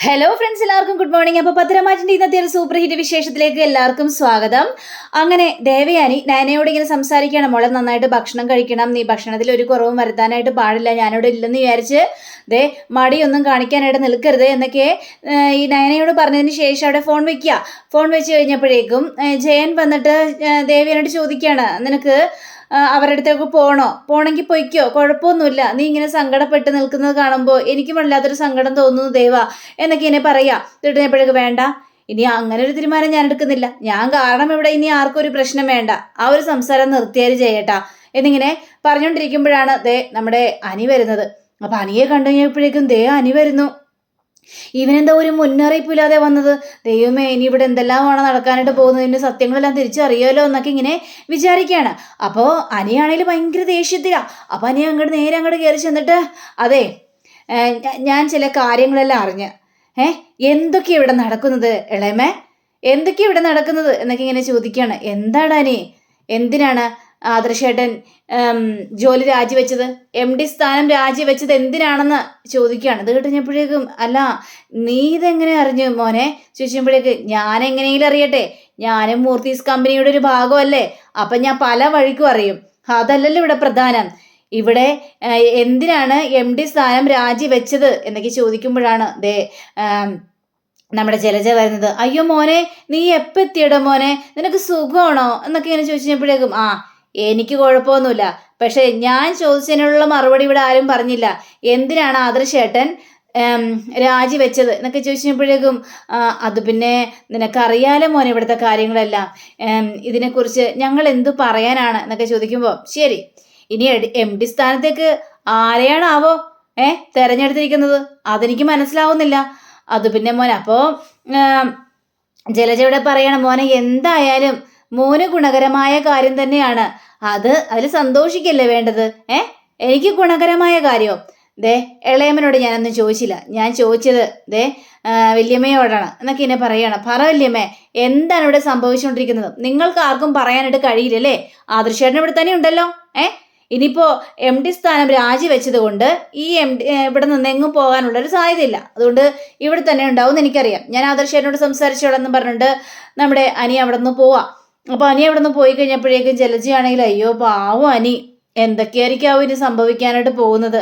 Hello friends, എല്ലാവർക്കും good morning. അപ്പോൾ പത്തരമാറ്റിൻ്റെ ഇന്നത്തെ ഒരു സൂപ്പർ ഹിറ്റ് വിശേഷത്തിലേക്ക് എല്ലാവർക്കും സ്വാഗതം. അങ്ങനെ ദേവയാനി നയനയോട് ഇങ്ങനെ സംസാരിക്കണം, മോളെ നന്നായിട്ട് ഭക്ഷണം കഴിക്കണം, നീ ഭക്ഷണത്തിൽ ഒരു കുറവും വരുത്താനായിട്ട് പാടില്ല, ഞാനിവിടെ ഇല്ലെന്ന് വിചാരിച്ച് ദേ മടിയൊന്നും കാണിക്കാനായിട്ട് നിൽക്കരുത് എന്നൊക്കെ ഈ നയനയോട് പറഞ്ഞതിന് ശേഷം അവിടെ ഫോൺ വെക്കുക. ഫോൺ വെച്ച് കഴിഞ്ഞപ്പോഴേക്കും ജയൻ വന്നിട്ട് ദേവയാനോട് ചോദിക്കുകയാണ്, നിനക്ക് അവരുടെ അടുത്തേക്ക് പോണെങ്കിൽ പൊയ്ക്കോ, കുഴപ്പമൊന്നുമില്ല, നീ ഇങ്ങനെ സങ്കടപ്പെട്ട് നിൽക്കുന്നത് കാണുമ്പോൾ എനിക്കും വല്ലാത്തൊരു സങ്കടം തോന്നുന്നു ദേവ എന്നൊക്കെ ഇങ്ങനെ പറയാ. തിട്ടപ്പോഴേക്ക് വേണ്ട, ഇനി അങ്ങനെ ഒരു തീരുമാനം ഞാൻ എടുക്കുന്നില്ല, ഞാൻ കാരണം ഇവിടെ ഇനി ആർക്കും ഒരു പ്രശ്നം വേണ്ട, ആ ഒരു സംസാരം നിർത്തിയാൽ ചെയ്യട്ടാ എന്നിങ്ങനെ പറഞ്ഞുകൊണ്ടിരിക്കുമ്പോഴാണ് ദേ നമ്മുടെ അനി വരുന്നത്. അപ്പൊ അനിയെ കണ്ടു കഴിഞ്ഞപ്പോഴേക്കും ദേ അനി വരുന്നു. ഇവനെന്താ ഒരു മുന്നറിയിപ്പില്ലാതെ വന്നത്? ദൈവമേ, ഇനി ഇവിടെ എന്തെല്ലാമാണ് നടക്കാനായിട്ട് പോകുന്നത്, ഇതിൻ്റെ സത്യങ്ങളെല്ലാം തിരിച്ചറിയാലോ എന്നൊക്കെ ഇങ്ങനെ വിചാരിക്കുകയാണ്. അപ്പോൾ അനിയാണെങ്കിൽ ഭയങ്കര ദേഷ്യത്തിലാ. അപ്പോൾ അനി നേരെ അങ്ങോട്ട് കയറി ചെന്നിട്ട്, അതെ ഞാൻ ചില കാര്യങ്ങളെല്ലാം അറിഞ്ഞ് എന്തൊക്കെയാണ് ഇവിടെ നടക്കുന്നത് ഇളയമേ, എന്തൊക്കെയാണ് ഇവിടെ നടക്കുന്നത് എന്നൊക്കെ ഇങ്ങനെ ചോദിക്കുകയാണ്. എന്താണ് അനി, എന്തിനാണ് ആദർശേട്ടൻ ജോലി രാജിവെച്ചത്, MD സ്ഥാനം രാജിവെച്ചത് എന്തിനാണെന്ന് ചോദിക്കുകയാണ്. ഇത് കിട്ടുമ്പോഴേക്കും അല്ല നീ ഇതെങ്ങനെ അറിഞ്ഞു മോനെ ചോദിക്കുമ്പോഴേക്ക്, ഞാൻ എങ്ങനെയെങ്കിലും അറിയട്ടെ, ഞാനും മൂർത്തീസ് കമ്പനിയുടെ ഒരു ഭാഗമല്ലേ, അപ്പം ഞാൻ പല വഴിക്കും അറിയും, അതല്ലല്ലോ ഇവിടെ പ്രധാനം. ഇവിടെ എന്തിനാണ് MD സ്ഥാനം രാജിവെച്ചത് എന്നൊക്കെ ചോദിക്കുമ്പോഴാണ് ദേ നമ്മുടെ ജലജ വരുന്നത്. അയ്യോ മോനെ, നീ എപ്പോൾ എത്തിയടോ മോനെ, നിനക്ക് സുഖമാണോ എന്നൊക്കെ ഇങ്ങനെ ചോദിച്ചപ്പോഴേക്കും, എനിക്ക് കുഴപ്പമൊന്നുമില്ല, പക്ഷേ ഞാൻ ചോദിച്ചതിനുള്ള മറുപടി ഇവിടെ ആരും പറഞ്ഞില്ല, എന്തിനാണ് ആദർശേട്ടൻ രാജിവെച്ചത് എന്നൊക്കെ ചോദിച്ചപ്പോഴേക്കും, അത് പിന്നെ നിനക്കറിയാലോ മോനെ ഇവിടുത്തെ കാര്യങ്ങളെല്ലാം, ഇതിനെക്കുറിച്ച് ഞങ്ങൾ എന്തു പറയാനാണ് എന്നൊക്കെ ചോദിക്കുമ്പോൾ, ശരി ഇനി MD സ്ഥാനത്തേക്ക് ആരെയാണാവോ തെരഞ്ഞെടുത്തിരിക്കുന്നത്, അതെനിക്ക് മനസ്സിലാവുന്നില്ല. അത് പിന്നെ മോനെ, അപ്പോൾ ജലജയുടെ പറയണം, മോനെ എന്തായാലും മോന് ഗുണകരമായ കാര്യം തന്നെയാണ്, അതിൽ സന്തോഷിക്കല്ലേ വേണ്ടത്. എനിക്ക് ഗുണകരമായ കാര്യമോ? ദേ ഇളയമ്മനോട് ഞാനൊന്നും ചോദിച്ചില്ല, ഞാൻ ചോദിച്ചത് ദേ വല്യമ്മയോടാണ് എന്നൊക്കെ എന്നെ പറയണം. പറ വല്യമ്മേ, എന്താണ് ഇവിടെ സംഭവിച്ചുകൊണ്ടിരിക്കുന്നത്? നിങ്ങൾക്ക് ആർക്കും പറയാനായിട്ട് കഴിയില്ലല്ലേ? ആദർശേട്ടൻ ഇവിടെ തന്നെ ഉണ്ടല്ലോ. ഇനിയിപ്പോൾ MD സ്ഥാനം രാജിവെച്ചത് കൊണ്ട് ഈ ഇവിടെ നിന്ന് എങ്ങും പോകാനുള്ളൊരു സാധ്യതയില്ല, അതുകൊണ്ട് ഇവിടെ തന്നെ ഉണ്ടാവും എന്ന് എനിക്കറിയാം. ഞാൻ ആദർശേട്ടനോട് സംസാരിച്ചോളെന്ന് പറഞ്ഞിട്ട് നമ്മുടെ അനി അവിടെ നിന്ന് പോവാം. അപ്പോൾ അനി അവിടെ നിന്ന് പോയി കഴിഞ്ഞപ്പോഴേക്കും ജലജയാണെങ്കിൽ, അയ്യോ പാവം അനി, എന്തൊക്കെയായിരിക്കും ഇനി സംഭവിക്കാനായിട്ട് പോകുന്നത്.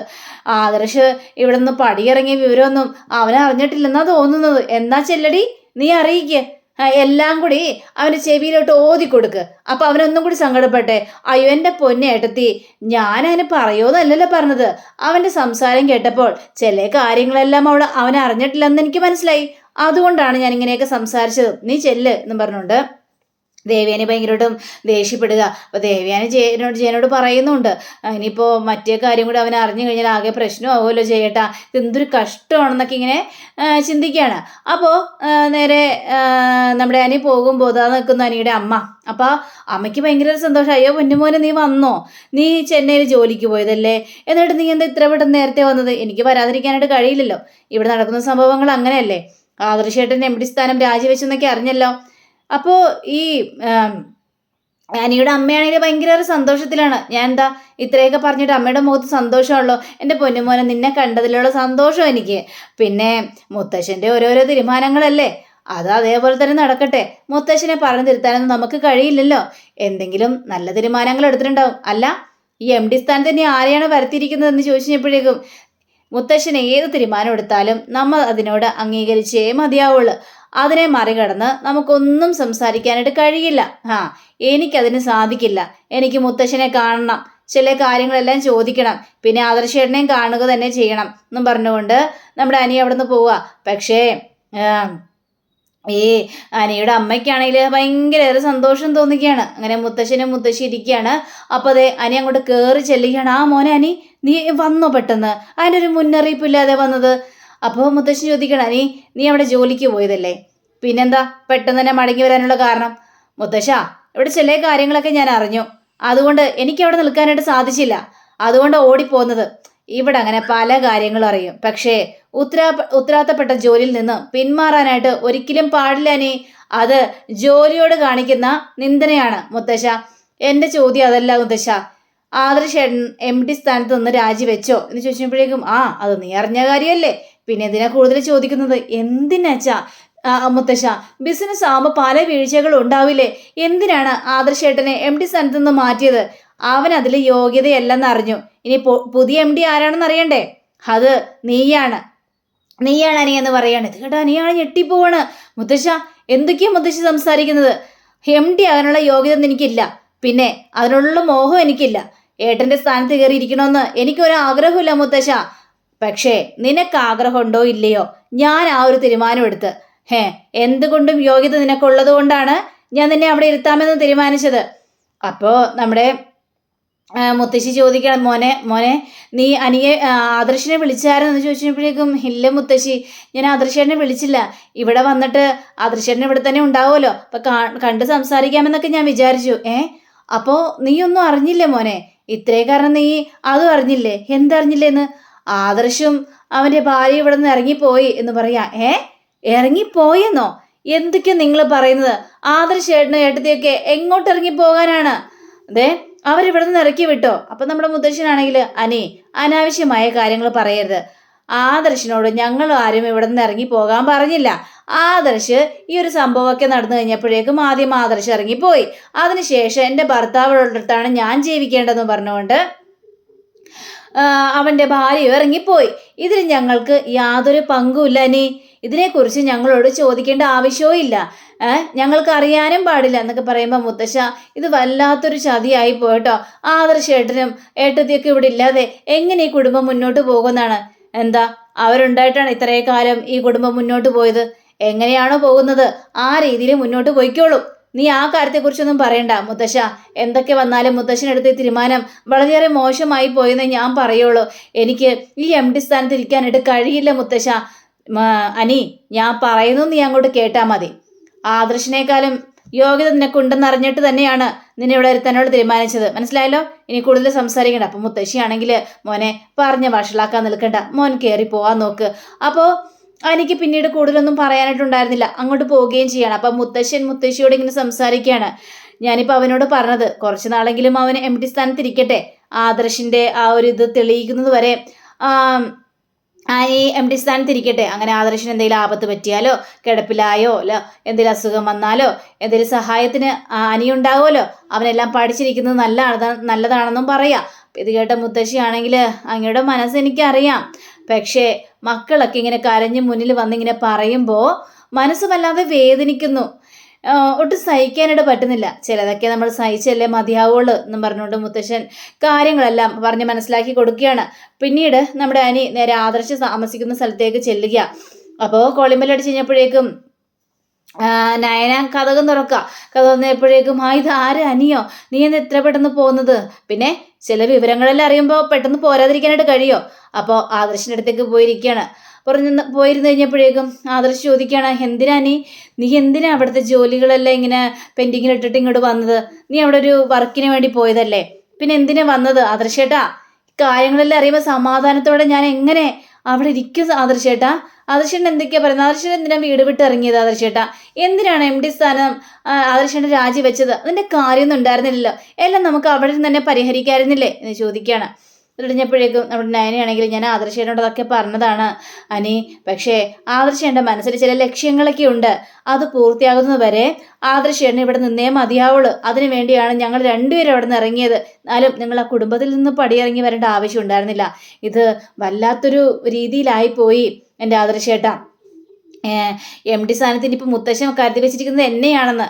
ആദർശ് ഇവിടെ നിന്ന് പടിയിറങ്ങിയ വിവരമൊന്നും അവൻ അറിഞ്ഞിട്ടില്ലെന്നാ തോന്നുന്നത്. എന്നാ ചെല്ലടി നീ അറിയിക്ക്, എല്ലാം കൂടി അവൻ്റെ ചെവിയിലോട്ട് ഓതി കൊടുക്ക്, അപ്പം അവനൊന്നും കൂടി സങ്കടപ്പെട്ടെ. അയ്യോ എൻ്റെ പൊന്നേട്ടത്തി, ഞാനതിന് പറയുമെന്നല്ലല്ലോ പറഞ്ഞത്, അവൻ്റെ സംസാരം കേട്ടപ്പോൾ ചില കാര്യങ്ങളെല്ലാം അവൻ അറിഞ്ഞിട്ടില്ലെന്ന് എനിക്ക് മനസ്സിലായി, അതുകൊണ്ടാണ് ഞാൻ ഇങ്ങനെയൊക്കെ സംസാരിച്ചത്, നീ ചെല്ല് എന്നും പറഞ്ഞുകൊണ്ട് ദേവയാനി ഭയങ്കരമായിട്ടും ദേഷ്യപ്പെടുക. അപ്പോൾ ദേവയാനി ജയനോട് പറയുന്നുണ്ട്, ഇനിയിപ്പോൾ മറ്റേ കാര്യം കൂടി അവൻ അറിഞ്ഞു കഴിഞ്ഞാൽ ആകെ പ്രശ്നമാവുമല്ലോ ചെയ്യട്ടാ, ഇതെന്തൊരു കഷ്ടമാണെന്നൊക്കെ ഇങ്ങനെ ചിന്തിക്കുകയാണ്. അപ്പോൾ നേരെ നമ്മുടെ അനി പോകുമ്പോൾ അതാ നിൽക്കുന്ന അനിയുടെ അമ്മ. അപ്പോൾ അമ്മയ്ക്ക് ഭയങ്കര സന്തോഷം. അയ്യോ പൊന്നുമോനെ, നീ വന്നോ, നീ ചെന്നൈയിൽ ജോലിക്ക് പോയതല്ലേ, എന്നിട്ട് നീ എന്താ ഇത്ര പെട്ടെന്ന് നേരത്തെ വന്നത്? എനിക്ക് വരാതിരിക്കാനായിട്ട് കഴിയില്ലല്ലോ, ഇവിടെ നടക്കുന്ന സംഭവങ്ങൾ അങ്ങനെയല്ലേ, ആദർശേട്ടൻ MD സ്ഥാനം രാജിവെച്ചെന്നൊക്കെ അറിഞ്ഞല്ലോ. അപ്പോൾ ഈ അനിയുടെ അമ്മയാണെങ്കിൽ ഭയങ്കര സന്തോഷത്തിലാണ്. ഞാൻ എന്താ ഇത്രയൊക്കെ പറഞ്ഞിട്ട് അമ്മയുടെ മുഖത്ത് സന്തോഷമുള്ളൂ? എൻ്റെ പൊന്നുമോനെ, നിന്നെ കണ്ടതിലുള്ള സന്തോഷം എനിക്ക്. പിന്നെ മുത്തശ്ശൻ്റെ ഓരോരോ തീരുമാനങ്ങളല്ലേ, അത് അതേപോലെ തന്നെ നടക്കട്ടെ, മുത്തശ്ശനെ പറഞ്ഞു തിരുത്താനൊന്നും നമുക്ക് കഴിയില്ലല്ലോ, എന്തെങ്കിലും നല്ല തീരുമാനങ്ങൾ എടുത്തിട്ടുണ്ടാവും. അല്ല ഈ MD സ്ഥാനത്ത് ഇനി ആരെയാണ് വരുത്തിയിരിക്കുന്നതെന്ന് ചോദിച്ചപ്പോഴേക്കും, മുത്തശ്ശൻ ഏത് തീരുമാനം എടുത്താലും നമ്മൾ അതിനോട് അംഗീകരിച്ചേ മതിയാവുള്ളൂ, അതിനെ മറികടന്ന് നമുക്കൊന്നും സംസാരിക്കാനായിട്ട് കഴിയില്ല. എനിക്കതിന് സാധിക്കില്ല, എനിക്ക് മുത്തശ്ശനെ കാണണം, ചില കാര്യങ്ങളെല്ലാം ചോദിക്കണം, പിന്നെ ആദർശേട്ടനെയും കാണുക തന്നെ ചെയ്യണം എന്നും പറഞ്ഞുകൊണ്ട് നമ്മുടെ അനി അവിടെ നിന്ന് പോവുക. പക്ഷേ ഈ അനിയുടെ അമ്മയ്ക്കാണെങ്കിൽ ഭയങ്കര സന്തോഷം തോന്നുകയാണ്. അങ്ങനെ മുത്തശ്ശനും മുത്തശ്ശി ഇരിക്കുകയാണ്. അപ്പോൾ അതെ അനി അങ്ങോട്ട് കയറി ചെല്ലുകയാണ്. മോനെ അനി, നീ വന്നോ പെട്ടെന്ന്, അതിനൊരു മുന്നറിയിപ്പില്ലാതെ വന്നത്? അപ്പോൾ മുത്തശ്ശി ചോദിക്കണം, അനി നീ അവിടെ ജോലിക്ക് പോയതല്ലേ, പിന്നെന്താ പെട്ടെന്ന് തന്നെ മടങ്ങി വരാനുള്ള കാരണം? മുത്തശ്ശ, ഇവിടെ ചില കാര്യങ്ങളൊക്കെ ഞാൻ അറിഞ്ഞു, അതുകൊണ്ട് എനിക്ക് അവിടെ നിൽക്കാനായിട്ട് സാധിച്ചില്ല, അതുകൊണ്ട് ഓടിപ്പോകുന്നത്. ഇവിടെ അങ്ങനെ പല കാര്യങ്ങളും അറിയും, പക്ഷേ ഉത്തരവാദിത്തപ്പെട്ട ജോലിയിൽ നിന്ന് പിന്മാറാനായിട്ട് ഒരിക്കലും പാടില്ല നീ, അത് ജോലിയോട് കാണിക്കുന്ന നിന്ദനയാണ് മുത്തശ്ശ. എൻ്റെ ചോദ്യം അതല്ല മുത്തശ്ശ, ആദർശേട്ടൻ MD സ്ഥാനത്ത് നിന്ന് രാജിവെച്ചോ എന്ന് ചോദിച്ചപ്പോഴേക്കും, അത് നീ അറിഞ്ഞ കാര്യമല്ലേ, പിന്നെ എന്തിനാ കൂടുതൽ ചോദിക്കുന്നത്? എന്തിനാച്ചാ മുത്തശ്ശ, ബിസിനസ് ആവുമ്പോൾ പല വീഴ്ചകളും ഉണ്ടാവില്ലേ? എന്തിനാണ് ആദർശേട്ടനെ MD സ്ഥാനത്ത് നിന്ന് മാറ്റിയത്? അവൻ അതിൽ യോഗ്യതയല്ലെന്ന് അറിഞ്ഞു. ഇനി പുതിയ MD ആരാണെന്ന് അറിയണ്ടേ? അത് നീയാണ് അനിയെന്ന് പറയാണ്. ഇത് കേട്ടോ അനിയാണ് ഞെട്ടിപ്പോവാണ്. മുത്തശ്ശ, എന്തൊക്കെയാ മുത്തശ്ശി സംസാരിക്കുന്നത്? MD ആകാനുള്ള യോഗ്യത ഒന്നും എനിക്കില്ല, പിന്നെ അതിനുള്ള മോഹം എനിക്കില്ല. ഏട്ടന്റെ സ്ഥാനത്ത് കയറി ഇരിക്കണമെന്ന് എനിക്കൊരു ആഗ്രഹമില്ല മുത്തശ്ശ. പക്ഷേ നിനക്ക് ആഗ്രഹമുണ്ടോ ഇല്ലയോ, ഞാൻ ആ ഒരു തീരുമാനം എടുത്ത്. എന്തുകൊണ്ടും യോഗ്യത നിനക്കുള്ളത് കൊണ്ടാണ് ഞാൻ നിന്നെ അവിടെ ഇരുത്താമെന്ന് തീരുമാനിച്ചത്. അപ്പോ നമ്മുടെ മുത്തശ്ശി ചോദിക്കണം, മോനെ നീ ആദർശിനെ വിളിച്ചാരെന്ന് ചോദിച്ചപ്പോഴേക്കും, ഇല്ല മുത്തശ്ശി, ഞാൻ ആദർശേട്ടനെ വിളിച്ചില്ല. ഇവിടെ വന്നിട്ട് ആദർശേട്ടൻ ഇവിടെ തന്നെ ഉണ്ടാവുമല്ലോ, അപ്പൊ കണ്ട് സംസാരിക്കാമെന്നൊക്കെ ഞാൻ വിചാരിച്ചു. അപ്പോ നീ ഒന്നും അറിഞ്ഞില്ലേ മോനെ? ഇത്രേ കാരണം നീ അതും അറിഞ്ഞില്ലേ? എന്തറിഞ്ഞില്ലേന്ന്? ആദർശും അവന്റെ ഭാര്യ ഇവിടെ നിന്ന് ഇറങ്ങിപ്പോയി എന്ന് പറയാ. ഇറങ്ങിപ്പോയെന്നോ? എന്തൊക്കെയാ നിങ്ങൾ പറയുന്നത്? ആദർശേട്ടനും ഏട്ടത്തിയൊക്കെ എങ്ങോട്ട് ഇറങ്ങിപ്പോകാനാണ്? അവരിവിടെ നിന്ന് ഇറക്കി വിട്ടോ? അപ്പൊ നമ്മുടെ മുത്തശ്ശനാണെങ്കിൽ, അനാവശ്യമായ കാര്യങ്ങൾ പറയരുത്. ആദർശിനോട് ഞങ്ങൾ ആരും ഇവിടെ നിന്ന് ഇറങ്ങി പോകാൻ പറഞ്ഞില്ല. ആദർശ് ഈ ഒരു സംഭവമൊക്കെ നടന്നു കഴിഞ്ഞപ്പോഴേക്കും ആദ്യം ആദർശ് ഇറങ്ങിപ്പോയി. അതിനുശേഷം എൻ്റെ ഭർത്താവിനോടടുത്താണ് ഞാൻ ജീവിക്കേണ്ടതെന്ന് പറഞ്ഞുകൊണ്ട് അവൻ്റെ ഭാര്യ ഇറങ്ങിപ്പോയി. ഇതിൽ ഞങ്ങൾക്ക് യാതൊരു പങ്കുമില്ല. ഇതിനെക്കുറിച്ച് ഞങ്ങളോട് ചോദിക്കേണ്ട ആവശ്യവും ഇല്ല, ഞങ്ങൾക്ക് അറിയാനും പാടില്ല എന്നൊക്കെ പറയുമ്പോൾ, മുത്തശ്ശ, ഇത് വല്ലാത്തൊരു ചതിയായി പോയിട്ടോ. ആദർശേട്ടനും ഏട്ടത്തിയൊക്കെ ഇവിടെ ഇല്ലാതെ എങ്ങനെ ഈ കുടുംബം മുന്നോട്ട് പോകുന്നതാണ്? എന്താ അവരുണ്ടായിട്ടാണ് ഇത്രേ കാലം ഈ കുടുംബം മുന്നോട്ട് പോയത്? എങ്ങനെയാണോ പോകുന്നത് ആ രീതിയിൽ മുന്നോട്ട് പോയിക്കോളൂ. നീ ആ കാര്യത്തെക്കുറിച്ചൊന്നും പറയണ്ട മുത്തശ്ശ. എന്തൊക്കെ വന്നാലും മുത്തശ്ശനെടുത്ത തീരുമാനം വളരെയേറെ മോശമായി പോയെന്നേ ഞാൻ പറയുള്ളൂ. എനിക്ക് ഈ MD സ്ഥാനത്ത് ഇരിക്കാനായിട്ട് കഴിയില്ല മുത്തശ്ശ. ഞാൻ പറയുന്നു, നീ അങ്ങോട്ട് കേട്ടാൽ മതി. ആദർശിനേക്കാളും യോഗ്യത നിനക്കുണ്ടെന്ന് അറിഞ്ഞിട്ട് തന്നെയാണ് നിന്നെ ഇവിടെ ഇരുത്താനോട് തീരുമാനിച്ചത്, മനസ്സിലായല്ലോ? ഇനി കൂടുതൽ സംസാരിക്കണ്ട. അപ്പം മുത്തശ്ശിയാണെങ്കിൽ, മോനെ പറഞ്ഞ വഷളാക്കാൻ നിൽക്കണ്ട, മോൻ കയറി പോവാൻ നോക്ക്. അപ്പോൾ എനിക്ക് പിന്നീട് കൂടുതലൊന്നും പറയാനായിട്ടുണ്ടായിരുന്നില്ല, അങ്ങോട്ട് പോവുകയും ചെയ്യണം. അപ്പം മുത്തശ്ശിയോട് ഇങ്ങനെ സംസാരിക്കുകയാണ്. ഞാനിപ്പോൾ അവനോട് പറഞ്ഞത്, കുറച്ച് നാളെങ്കിലും അവന് MD സ്ഥാനത്തിരിക്കട്ടെ, ആദർശിൻ്റെ ആ ഒരു ഇത് തെളിയിക്കുന്നത് വരെ ഈ MD സ്ഥാനത്തിരിക്കട്ടെ. അങ്ങനെ ആദർശിന് എന്തെങ്കിലും ആപത്ത് പറ്റിയാലോ, കിടപ്പിലായോ, എന്തെങ്കിലും അസുഖം വന്നാലോ, എന്തെങ്കിലും സഹായത്തിന് അനിയുണ്ടാവുമല്ലോ, അവനെല്ലാം പഠിച്ചിരിക്കുന്നത് നല്ലതാണെന്നും പറയാം. ഇത് കേട്ട മുത്തശ്ശിയാണെങ്കിൽ, അങ്ങയുടെ മനസ്സ് എനിക്കറിയാം, പക്ഷേ മക്കളൊക്കെ ഇങ്ങനെ കരഞ്ഞ് മുന്നിൽ വന്നിങ്ങനെ പറയുമ്പോൾ മനസ്സ് വല്ലാതെ വേദനിക്കുന്നു. ഒട്ടും സഹിക്കാനായിട്ട് പറ്റുന്നില്ല. ചിലതൊക്കെ നമ്മൾ സഹിച്ചല്ലേ മതിയാവുള്ളൂ എന്നും പറഞ്ഞുകൊണ്ട് മുത്തശ്ശൻ കാര്യങ്ങളെല്ലാം പറഞ്ഞ് മനസ്സിലാക്കി കൊടുക്കുകയാണ്. പിന്നീട് നമ്മുടെ അനി നേരെ ആദർശ് താമസിക്കുന്ന സ്ഥലത്തേക്ക് ചെല്ലുക. അപ്പോൾ കോളിമ്പലടിച്ച് കഴിഞ്ഞപ്പോഴേക്കും നയന കഥകം തുറന്നപ്പോഴേക്കും, ഇത് ആര് അനിയോ? നീ എന്ന് എത്ര പെട്ടെന്ന് പോകുന്നത്? പിന്നെ ചില വിവരങ്ങളെല്ലാം അറിയുമ്പോൾ പെട്ടെന്ന് പോരാതിരിക്കാനായിട്ട് കഴിയോ? അപ്പോൾ ആദർശിൻ്റെ അടുത്തേക്ക് പോയിരിക്കുകയാണ്. പോയിരുന്നു കഴിഞ്ഞപ്പോഴേക്കും ആദർശ് ചോദിക്കുകയാണ്, എന്തിനാ നീ എന്തിനാ അവിടുത്തെ ജോലികളെല്ലാം ഇങ്ങനെ പെൻഡിങ്ങിലിട്ടിട്ട് ഇങ്ങോട്ട് വന്നത്? നീ അവിടെ ഒരു വർക്കിന് വേണ്ടി പോയതല്ലേ, പിന്നെ എന്തിനാ വന്നത്? ആദർശേട്ടാ, കാര്യങ്ങളെല്ലാം അറിയുമ്പോൾ സമാധാനത്തോടെ ഞാൻ എങ്ങനെ അവിടെ ഇരിക്കും? ആദർശേട്ടൻ എന്തൊക്കെയാ പറയുന്നത്? ആദർശേട്ടൻ എന്തിനാ വീട് വിട്ട് ഇറങ്ങിയത്? ആദർശേട്ടാ, എന്തിനാണ് MD സ്ഥാനം ആദർശേട്ടൻ രാജിവെച്ചത്? അതിൻ്റെ കാര്യമൊന്നും ഉണ്ടായിരുന്നില്ലല്ലോ, എല്ലാം നമുക്ക് അവിടെ നിന്ന് തന്നെ പരിഹരിക്കാമായിരുന്നില്ലേ എന്ന് ചോദിക്കുകയാണ്. ഇടിഞ്ഞപ്പോഴേക്കും നമ്മുടെ നയനയാണെങ്കിൽ, ഞാൻ ആദർശേട്ടനോട് അതൊക്കെ പറഞ്ഞതാണ് പക്ഷേ ആദർശേട്ടൻ്റെ മനസ്സിൽ ചില ലക്ഷ്യങ്ങളൊക്കെ ഉണ്ട്, അത് പൂർത്തിയാകുന്നത് വരെ ആദർശേട്ടൻ ഇവിടെ നിന്നേ മതിയാവുള്ളൂ. അതിനു വേണ്ടിയാണ് ഞങ്ങൾ രണ്ടുപേരും അവിടെ നിന്ന് ഇറങ്ങിയത്. എന്നാലും നിങ്ങൾ ആ കുടുംബത്തിൽ നിന്ന് പടിയിറങ്ങി വരേണ്ട ആവശ്യം ഉണ്ടായിരുന്നില്ല. ഇത് വല്ലാത്തൊരു രീതിയിലായിപ്പോയി എൻ്റെ ആദർശേട്ടാ. MD സ്ഥാനത്ത് ഇനിയിപ്പോൾ മുത്തശ്ശൻ കരുതി വെച്ചിരിക്കുന്നത് എന്നെയാണെന്ന്.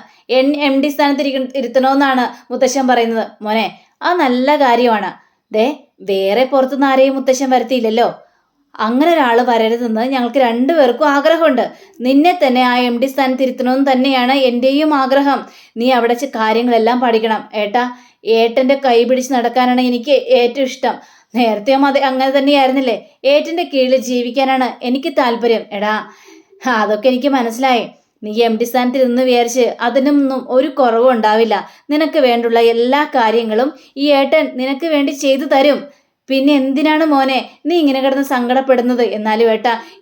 MD സ്ഥാനത്ത് ഇരുത്തണമെന്നാണ് മുത്തശ്ശൻ പറയുന്നത്. മോനെ, അത് നല്ല കാര്യമാണ്. വേറെ പുറത്തുനിന്ന് ആരെയും മുത്തശ്ശൻ വരുത്തിയില്ലല്ലോ, അങ്ങനെ ഒരാൾ വരരുതെന്ന് ഞങ്ങൾക്ക് രണ്ടുപേർക്കും ആഗ്രഹമുണ്ട്. നിന്നെ തന്നെ ആ MD സ്ഥാനത്ത് ഇരുത്തണമെന്ന് തന്നെയാണ് എൻ്റെയും ആഗ്രഹം. നീ അവിടെ കാര്യങ്ങളെല്ലാം പഠിക്കണം. ഏട്ടൻ്റെ കൈ പിടിച്ച് നടക്കാനാണ് എനിക്ക് ഏറ്റവും ഇഷ്ടം. നേരത്തെയും അങ്ങനെ തന്നെയായിരുന്നില്ലേ? ഏട്ടൻ്റെ കീഴിൽ ജീവിക്കാനാണ് എനിക്ക് താല്പര്യം. അതൊക്കെ എനിക്ക് മനസ്സിലായി. നീ MD സ്ഥാനത്തിൽ നിന്ന് വിചാരിച്ച് അതിനൊന്നും ഒരു കുറവും ഉണ്ടാവില്ല. നിനക്ക് വേണ്ടുള്ള എല്ലാ കാര്യങ്ങളും ഈ ഏട്ടൻ നിനക്ക് വേണ്ടി ചെയ്തു തരും. പിന്നെ എന്തിനാണ് മോനെ നീ ഇങ്ങനെ കിടന്ന് സങ്കടപ്പെടുന്നത്? എന്നാലും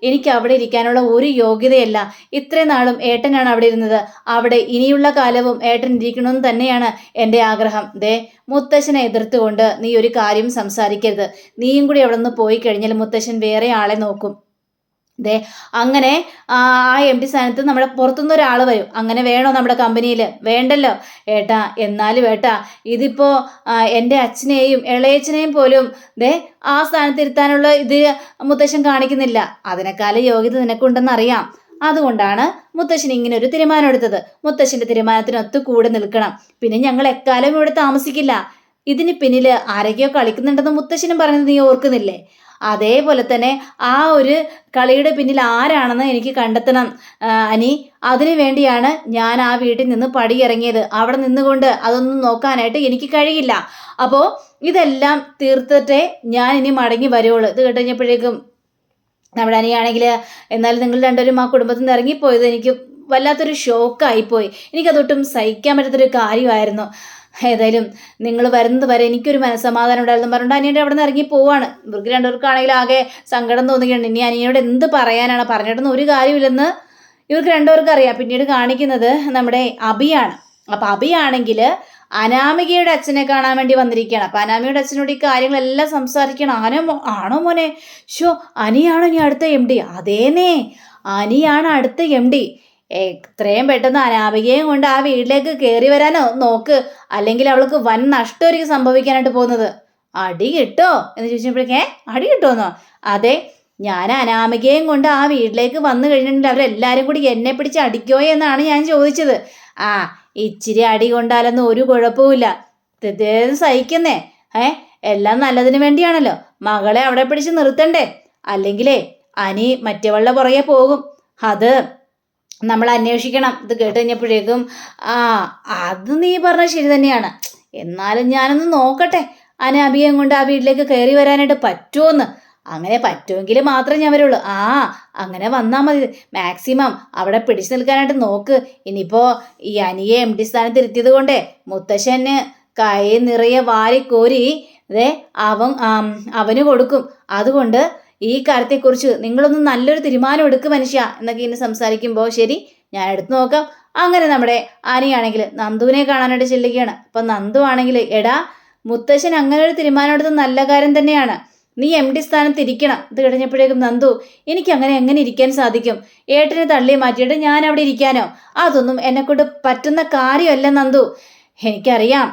എനിക്ക് അവിടെ ഇരിക്കാനുള്ള ഒരു യോഗ്യതയല്ല. ഇത്രയും നാളും ഏട്ടനാണ് അവിടെ ഇരുന്നത്. അവിടെ ഇനിയുള്ള കാലവും ഏട്ടൻ ഇരിക്കണമെന്ന് തന്നെയാണ് എൻ്റെ ആഗ്രഹം. മുത്തശ്ശനെ എതിർത്തുകൊണ്ട് നീ ഒരു കാര്യം സംസാരിക്കരുത്. നീയും കൂടി അവിടെ നിന്ന് പോയി കഴിഞ്ഞാൽ മുത്തശ്ശൻ വേറെ ആളെ നോക്കും. ദേ അങ്ങനെ ആ MD സ്ഥാനത്ത് നമ്മുടെ പുറത്തുനിന്ന് ഒരാൾ വരും. അങ്ങനെ വേണോ നമ്മുടെ കമ്പനിയിൽ? വേണ്ടല്ലോ ഏട്ടാ. എന്നാലും ഏട്ടാ, ഇതിപ്പോൾ എൻ്റെ അച്ഛനെയും ഇളയച്ചനെയും പോലും ആ സ്ഥാനത്ത് ഇരുത്താനുള്ള ഇത് മുത്തശ്ശൻ കാണിക്കുന്നില്ല. അതിനേക്കാളും യോഗ്യത നിനക്കുണ്ടെന്നറിയാം. അതുകൊണ്ടാണ് മുത്തശ്ശൻ ഇങ്ങനെ ഒരു തീരുമാനം എടുത്തത്. മുത്തശ്ശൻ്റെ തീരുമാനത്തിനൊത്ത് കൂടെ നിൽക്കണം. പിന്നെ ഞങ്ങൾ എക്കാലം ഇവിടെ താമസിക്കില്ല. ഇതിന് പിന്നിൽ ആരൊക്കെയോ കളിക്കുന്നുണ്ടെന്ന് മുത്തശ്ശനും പറയുന്നത് നീ ഓർക്കുന്നില്ലേ? അതേപോലെ തന്നെ ആ ഒരു കളിയുടെ പിന്നിൽ ആരാണെന്ന് എനിക്ക് കണ്ടെത്തണം അനി. അതിനു വേണ്ടിയാണ് ഞാൻ ആ വീട്ടിൽ നിന്ന് പടിയിറങ്ങിയത്. അവിടെ നിന്നുകൊണ്ട് അതൊന്നും നോക്കാനായിട്ട് എനിക്ക് കഴിയില്ല. അപ്പോൾ ഇതെല്ലാം തീർത്തിട്ടേ ഞാൻ ഇനി മടങ്ങി വരുവുള്ളൂ. ഇത് കേട്ടുകഴിഞ്ഞപ്പോഴേക്കും നമ്മുടെ അനിയാണെങ്കിൽ, എന്നാലും നിങ്ങൾ രണ്ടുപേരും ആ കുടുംബത്തിൽ നിന്ന് ഇറങ്ങിപ്പോയത് എനിക്ക് വല്ലാത്തൊരു ഷോക്കായിപ്പോയി. എനിക്കതൊട്ടും സഹിക്കാൻ പറ്റാത്തൊരു കാര്യമായിരുന്നു. ഏതായാലും നിങ്ങൾ വരുന്നത് വരെ എനിക്കൊരു മനസ്സമാധാനം ഉണ്ടായിരുന്നു പറഞ്ഞിട്ട് അനിയൻ്റെ അവിടെ നിന്ന് ഇറങ്ങി പോവാണ്. ഇവർക്ക് രണ്ടുപേർക്കാണെങ്കിൽ ആകെ സങ്കടം തോന്നുകയാണ്. ഇനി അനിയനോട് എന്ത് പറയാനാണ്? പറഞ്ഞിട്ടൊന്നും ഒരു കാര്യമില്ലെന്ന് ഇവർക്ക് രണ്ടുപേർക്കും അറിയാം. പിന്നീട് കാണിക്കുന്നത് നമ്മുടെ അഭിയാണ്. അപ്പം അഭിയാണെങ്കിൽ അനാമികയുടെ അച്ഛനെ കാണാൻ വേണ്ടി വന്നിരിക്കുകയാണ്. അപ്പം അനാമികയുടെ അച്ഛനോട് ഈ കാര്യങ്ങളെല്ലാം സംസാരിക്കണം. ആണോ മോനെ? അനിയാണോ ഇനി അടുത്ത MD? അതേന്നേ, അനിയാണ് അടുത്ത MD. എത്രയും പെട്ടെന്ന് അനാമികയും കൊണ്ട് ആ വീട്ടിലേക്ക് കയറി വരാനോ നോക്ക്, അല്ലെങ്കിൽ അവൾക്ക് വൻ നഷ്ടമായിരിക്കും സംഭവിക്കാനായിട്ട് പോകുന്നത്. അടി കിട്ടോ എന്ന് ചോദിച്ചപ്പോഴേക്കേ, അടി കിട്ടുമെന്നോ? അതെ, ഞാൻ അനാമികയും കൊണ്ട് ആ വീട്ടിലേക്ക് വന്നു കഴിഞ്ഞിട്ടുണ്ടെങ്കിൽ അവരെല്ലാവരും കൂടി എന്നെ പിടിച്ച് അടിക്കോ എന്നാണ് ഞാൻ ചോദിച്ചത്. ഇച്ചിരി അടി കൊണ്ടാലൊന്നും ഒരു കുഴപ്പമില്ല, സഹിക്കുന്നേ. എല്ലാം നല്ലതിന് വേണ്ടിയാണല്ലോ. മകളെ അവിടെ പിടിച്ച് നിർത്തണ്ടേ? അല്ലെങ്കിലേ അനി മറ്റവളുടെ പുറകെ പോകും. അത് നമ്മൾ അന്വേഷിക്കണം. ഇത് കേട്ട് കഴിഞ്ഞപ്പോഴേക്കും അത് നീ പറഞ്ഞ ശരി തന്നെയാണ്. എന്നാലും ഞാനൊന്ന് നോക്കട്ടെ അനാമികയും കൊണ്ട് ആ വീട്ടിലേക്ക് കയറി വരാനായിട്ട് പറ്റുമോന്ന്. അങ്ങനെ പറ്റുമെങ്കിൽ മാത്രമേ ഞാൻ വരുള്ളൂ. അങ്ങനെ വന്നാൽ മതി. മാക്സിമം അവിടെ പിടിച്ചു നിൽക്കാനായിട്ട് നോക്ക്. ഇനിയിപ്പോൾ ഈ അനിയെ MD സ്ഥാനത്ത് ഇരുത്തിയത് കൊണ്ടേ മുത്തശ്ശന് കൈ നിറയെ വാരിക്കോരി അവന് കൊടുക്കും. അതുകൊണ്ട് ഈ കാര്യത്തെക്കുറിച്ച് നിങ്ങളൊന്ന് നല്ലൊരു തീരുമാനം എടുക്കും മനുഷ്യ എന്നൊക്കെ ഇങ്ങനെ സംസാരിക്കുമ്പോൾ, ശരി ഞാൻ എടുത്തു നോക്കാം. അങ്ങനെ നമ്മുടെ അനിയാണെങ്കിൽ നന്ദുവിനെ കാണാനായിട്ട് ചെല്ലുകയാണ്. അപ്പം നന്ദു ആണെങ്കിൽ, എടാ മുത്തശ്ശൻ അങ്ങനെ ഒരു തീരുമാനം എടുത്ത് നല്ല കാര്യം തന്നെയാണ്. നീ MD സ്ഥാനത്ത് ഇരിക്കണം. ഇത് കഴിഞ്ഞപ്പോഴേക്കും നന്ദു, എനിക്ക് എങ്ങനെ ഇരിക്കാൻ സാധിക്കും? ഏട്ടനെ തള്ളി മാറ്റിയിട്ട് ഞാൻ അവിടെ ഇരിക്കാനോ? അതൊന്നും എന്നെക്കൊണ്ട് പറ്റുന്ന കാര്യമല്ല നന്ദു. എനിക്കറിയാം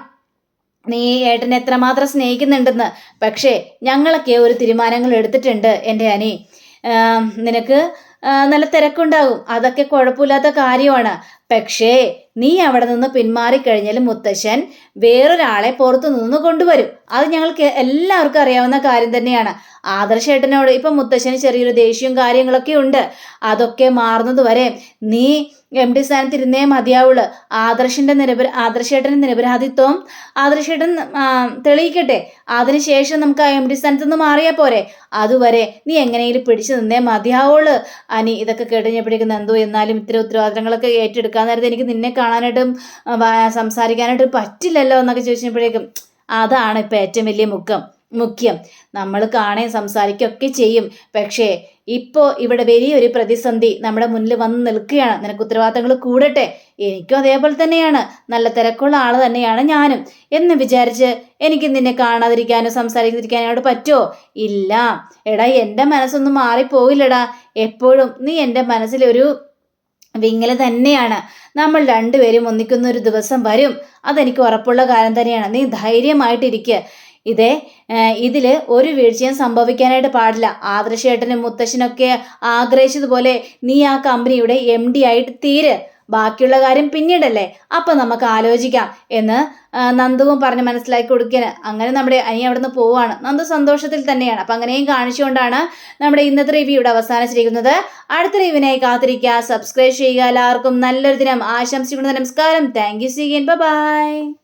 നീ ഏട്ടനെ എത്രമാത്രം സ്നേഹിക്കുന്നുണ്ടെന്ന്. പക്ഷേ ഞങ്ങളൊക്കെ ഒരു തീരുമാനങ്ങൾ എടുത്തിട്ടുണ്ട് എൻ്റെ അനി. നിനക്ക് നല്ല തിരക്കുണ്ടാകും, അതൊക്കെ കുഴപ്പമില്ലാത്ത കാര്യമാണ്. പക്ഷേ നീ അവിടെ നിന്ന് പിന്മാറിക്കഴിഞ്ഞാൽ മുത്തശ്ശൻ വേറൊരാളെ പുറത്തു നിന്ന് കൊണ്ടുവരും. അത് ഞങ്ങൾക്ക് എല്ലാവർക്കും അറിയാവുന്ന കാര്യം തന്നെയാണ്. ആദർശേട്ടനോട് ഇപ്പം മുത്തശ്ശന് ചെറിയൊരു ദേഷ്യവും കാര്യങ്ങളൊക്കെ ഉണ്ട്. അതൊക്കെ മാറുന്നത് വരെ നീ MD സ്ഥാനത്ത് ഇരുന്നേ മതിയാവുള്ളൂ. ആദർശേട്ടൻ്റെ നിരപരാധിത്വം ആദർശേട്ടൻ തെളിയിക്കട്ടെ. അതിനുശേഷം നമുക്ക് ആ MD സ്ഥാനത്ത് നിന്ന് മാറിയാൽ പോരെ? അതുവരെ നീ എങ്ങനെയെങ്കിലും പിടിച്ചു നിന്നേ മതിയാവുള്ളൂ അനി. ഇതൊക്കെ കേട്ടുകഴിഞ്ഞപ്പോഴേക്കും നന്ദു, എന്നാലും ഇത്തരം ഉത്തരവാദിത്തങ്ങളൊക്കെ ഏറ്റെടുക്കാൻ നേരത്തെ എനിക്ക് നിന്നെ കാണാനായിട്ടും സംസാരിക്കാനായിട്ടും പറ്റില്ലല്ലോ എന്നൊക്കെ ചോദിച്ചപ്പോഴേക്കും, അതാണ് ഇപ്പം ഏറ്റവും വലിയ മുഖ്യം. നമ്മൾ കാണുകയും സംസാരിക്കുകയൊക്കെ ചെയ്യും. പക്ഷേ ഇപ്പോൾ ഇവിടെ വലിയൊരു പ്രതിസന്ധി നമ്മുടെ മുന്നിൽ വന്ന് നിൽക്കുകയാണ്. നിനക്ക് ഉത്തരവാദിത്തങ്ങൾ കൂടട്ടെ. എനിക്കും അതേപോലെ തന്നെയാണ്. നല്ല തിരക്കുള്ള ആൾ തന്നെയാണ് ഞാനും എന്ന് വിചാരിച്ച് എനിക്ക് നിന്നെ കാണാതിരിക്കാനോ സംസാരിക്കാതിരിക്കാനോ പറ്റുമോ? ഇല്ല. എടാ, എൻ്റെ മനസ്സൊന്നും മാറിപ്പോയില്ലടാ. എപ്പോഴും നീ എൻ്റെ മനസ്സിലൊരു വിങ്ങൽ തന്നെയാണ്. നമ്മൾ രണ്ടുപേരും ഒന്നിക്കുന്ന ഒരു ദിവസം വരും. അതെനിക്ക് ഉറപ്പുള്ള കാര്യം തന്നെയാണ്. നീ ധൈര്യമായിട്ടിരിക്കുക. ഇതിൽ ഒരു വീഴ്ചയും സംഭവിക്കാനായിട്ട് പാടില്ല. ആദർശേട്ടനും മുത്തശ്ശനൊക്കെ ആഗ്രഹിച്ചതുപോലെ നീ ആ കമ്പനിയുടെ MD ആയിട്ട് തീര്. ബാക്കിയുള്ള കാര്യം പിന്നീടല്ലേ, അപ്പം നമുക്ക് ആലോചിക്കാം എന്ന് നന്ദുവും പറഞ്ഞ് മനസ്സിലാക്കി കൊടുക്കാൻ. അങ്ങനെ നമ്മുടെ അനി അവിടെ നിന്ന് പോവുകയാണ്. നന്ദു സന്തോഷത്തിൽ തന്നെയാണ്. അപ്പം അങ്ങനെയും കാണിച്ചുകൊണ്ടാണ് നമ്മുടെ ഇന്നത്തെ റിവ്യൂ ഇവിടെ അവസാനിച്ചിരിക്കുന്നത്. അടുത്ത റിവ്യൂവിനായി കാത്തിരിക്കുക, സബ്സ്ക്രൈബ് ചെയ്യുക. എല്ലാവർക്കും നല്ലൊരു ദിനം ആശംസിക്കുന്നു. നമസ്കാരം. Thank you. See you again. By.